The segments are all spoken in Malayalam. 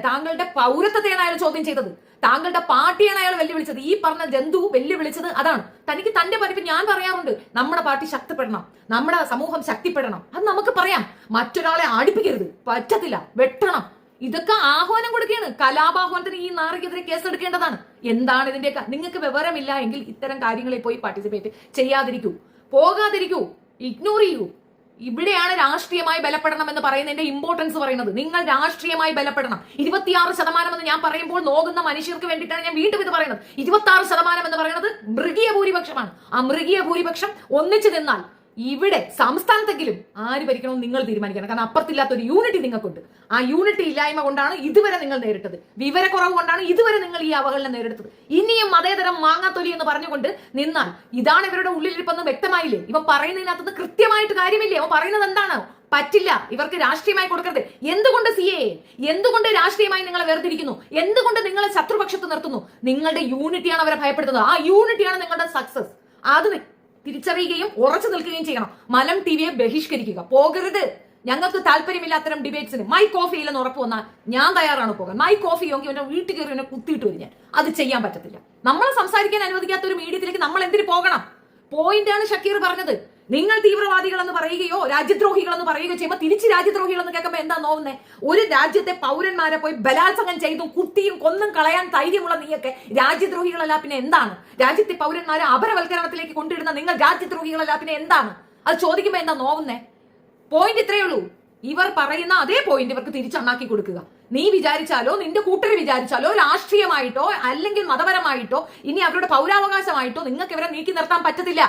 താങ്കളുടെ പൗരത്വത്തെയാണ് അയാൾ ചോദ്യം ചെയ്തത്, താങ്കളുടെ പാർട്ടിയാണ് അയാൾ വെല്ലുവിളിച്ചത്. ഈ പറഞ്ഞ ജന്തു വെല്ലുവിളിച്ചത് അതാണ്. തനിക്ക് തന്റെ പരിപ്പ് ഞാൻ പറയാറുണ്ട്, നമ്മുടെ പാർട്ടി ശക്തിപ്പെടണം, നമ്മുടെ സമൂഹം ശക്തിപ്പെടണം, അത് നമുക്ക് പറയാം. മറ്റൊരാളെ ആടിപ്പിക്കരുത്, പറ്റത്തില്ല, വെട്ടണം. ഇതൊക്കെ ആഹ്വാനം കൊടുക്കുകയാണ്. കലാപാഹ്വാനത്തിന് ഈ നാറിക്കെതിരെ കേസെടുക്കേണ്ടതാണ്. എന്താണ് ഇതിന്റെ? നിങ്ങൾക്ക് വിവരമില്ല എങ്കിൽ ഇത്തരം കാര്യങ്ങളിൽ പോയി പാർട്ടിസിപ്പേറ്റ് ചെയ്യാതിരിക്കൂ, പോകാതിരിക്കൂ, ഇഗ്നോർ ചെയ്യൂ. ഇവിടെയാണ് രാഷ്ട്രീയമായി ബലപ്പെടണം എന്ന് പറയുന്നതിന്റെ ഇമ്പോർട്ടൻസ് പറയുന്നത്. നിങ്ങൾ രാഷ്ട്രീയമായി ബലപ്പെടണം. 26% എന്ന് ഞാൻ പറയുമ്പോൾ നോക്കുന്ന മനുഷ്യർക്ക് വേണ്ടിയിട്ടാണ് ഞാൻ വീണ്ടും ഇത് പറയുന്നത്. 26% എന്ന് പറയുന്നത് മൃഗീയ ഭൂരിപക്ഷമാണ്. ആ മൃഗീയ ഭൂരിപക്ഷം ഒന്നിച്ചു നിന്നാൽ ഇവിടെ സംസ്ഥാനത്തെങ്കിലും ആര് ഭരിക്കണമെന്ന് നിങ്ങൾ തീരുമാനിക്കണം. കാരണം അപ്പുറത്തില്ലാത്ത ഒരു യൂണിറ്റി നിങ്ങൾക്കുണ്ട്. ആ യൂണിറ്റി ഇല്ലായ്മ കൊണ്ടാണ് ഇതുവരെ നിങ്ങൾ നേരിട്ടത്, വിവരക്കുറവ് കൊണ്ടാണ് ഇതുവരെ നിങ്ങൾ ഈ അവഹേളനം നേരിട്ടത്. ഇനിയും മതേതരം മാങ്ങാത്തൊലി എന്ന് പറഞ്ഞുകൊണ്ട് നിന്നാൽ ഇതാണ് ഇവരുടെ ഉള്ളിലിരിപ്പെന്ന് വ്യക്തമായില്ലേ? ഇവ പറയുന്നതിനകത്ത് കൃത്യമായിട്ട് കാര്യമില്ലേ? അവ പറയുന്നത് എന്താണ്? പറ്റില്ല, ഇവർക്ക് രാഷ്ട്രീയമായി കൊടുക്കരുത്. എന്തുകൊണ്ട് CAA? എന്തുകൊണ്ട് രാഷ്ട്രീയമായി നിങ്ങളെ വേർതിരിക്കുന്നു? എന്തുകൊണ്ട് നിങ്ങളെ ശത്രുപക്ഷത്ത് നിർത്തുന്നു? നിങ്ങളുടെ യൂണിറ്റിയാണ് അവരെ ഭയപ്പെടുത്തുന്നത്. ആ യൂണിറ്റിയാണ് നിങ്ങളുടെ സക്സസ്. അത് തിരിച്ചറിയുകയും ഉറച്ചു നിൽക്കുകയും ചെയ്യണം. മലം TVയെ ബഹിഷ്കരിക്കുക, പോകരുത്. ഞങ്ങൾക്ക് താല്പര്യമില്ല അത്തരം ഡിബേറ്റ്സിന്. മൈ കോഫി ഇല്ലെന്ന് ഉറപ്പ് വന്നാൽ ഞാൻ തയ്യാറാണ് പോകാൻ. മൈ കോഫി യോങ്കി എന്റെ വീട്ടിൽ കയറി എന്നെ കുത്തിയിട്ട് വരും. ഞാൻ അത് ചെയ്യാൻ പറ്റത്തില്ല. നമ്മളെ സംസാരിക്കാൻ അനുവദിക്കാത്ത ഒരു മീഡിയത്തിലേക്ക് നമ്മൾ എന്തിനു പോകണം? പോയിന്റാണ് ഷക്കീർ പറഞ്ഞത്. നിങ്ങൾ തീവ്രവാദികൾ എന്ന് പറയുകയോ രാജ്യദ്രോഹികൾ എന്ന് പറയുകയോ ചെയ്യുമ്പോൾ തിരിച്ച് രാജ്യദ്രോഹികൾ എന്ന് കേൾക്കുമ്പോൾ എന്താ നോവുന്നേ? ഒരു രാജ്യത്തെ പൗരന്മാരെ പോയി ബലാത്സംഗം ചെയ്തും കുത്തിയും കൊന്നും കളയാൻ ധൈര്യമുള്ള നീയൊക്കെ രാജ്യദ്രോഹികളല്ല പിന്നെ എന്താണ്? രാജ്യത്തെ പൗരന്മാരെ അപരവൽക്കരണത്തിലേക്ക് കൊണ്ടിടുന്ന നിങ്ങൾ രാജ്യദ്രോഹികളല്ല പിന്നെ എന്താണ്? അത് ചോദിക്കുമ്പോൾ എന്താ നോവുന്നേ? പോയിന്റ് ഇത്രയേ ഉള്ളൂ. ഇവർ പറയുന്ന അതേ പോയിന്റ് ഇവർക്ക് തിരിച്ചണ്ണാക്കി കൊടുക്കുക. നീ വിചാരിച്ചാലോ നിന്റെ കൂട്ടര് വിചാരിച്ചാലോ രാഷ്ട്രീയമായിട്ടോ അല്ലെങ്കിൽ മതപരമായിട്ടോ ഇനി അവരുടെ പൗരാവകാശമായിട്ടോ നിങ്ങൾക്ക് ഇവരെ നീക്കി നിർത്താൻ പറ്റത്തില്ല.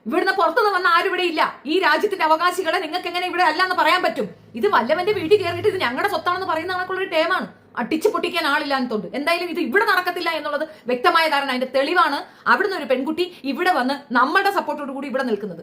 ഇവിടുന്ന് പുറത്തുനിന്ന് വന്ന ആരും ഇവിടെ ഇല്ല. ഈ രാജ്യത്തിന്റെ അവകാശികളെ നിങ്ങൾക്ക് എങ്ങനെ ഇവിടെ അല്ല എന്ന് പറയാൻ പറ്റും? ഇത് വല്ലവന്റെ വീട്ടിൽ കയറിയിട്ട് ഇത് ഞങ്ങളുടെ സ്വത്താണെന്ന് പറയുന്ന കണക്കുള്ളൊരു ടേമാണ്. അടിച്ചു പൊട്ടിക്കാൻ ആളില്ലാത്തതുകൊണ്ട് എന്തായാലും ഇത് ഇവിടെ നടക്കത്തില്ല എന്നുള്ളത് വ്യക്തമായ ധാരണ. അതിന്റെ തെളിവാണ് അവിടുന്ന് ഒരു പെൺകുട്ടി ഇവിടെ വന്ന് നമ്മളുടെ സപ്പോർട്ടോട് കൂടി ഇവിടെ നിൽക്കുന്നത്.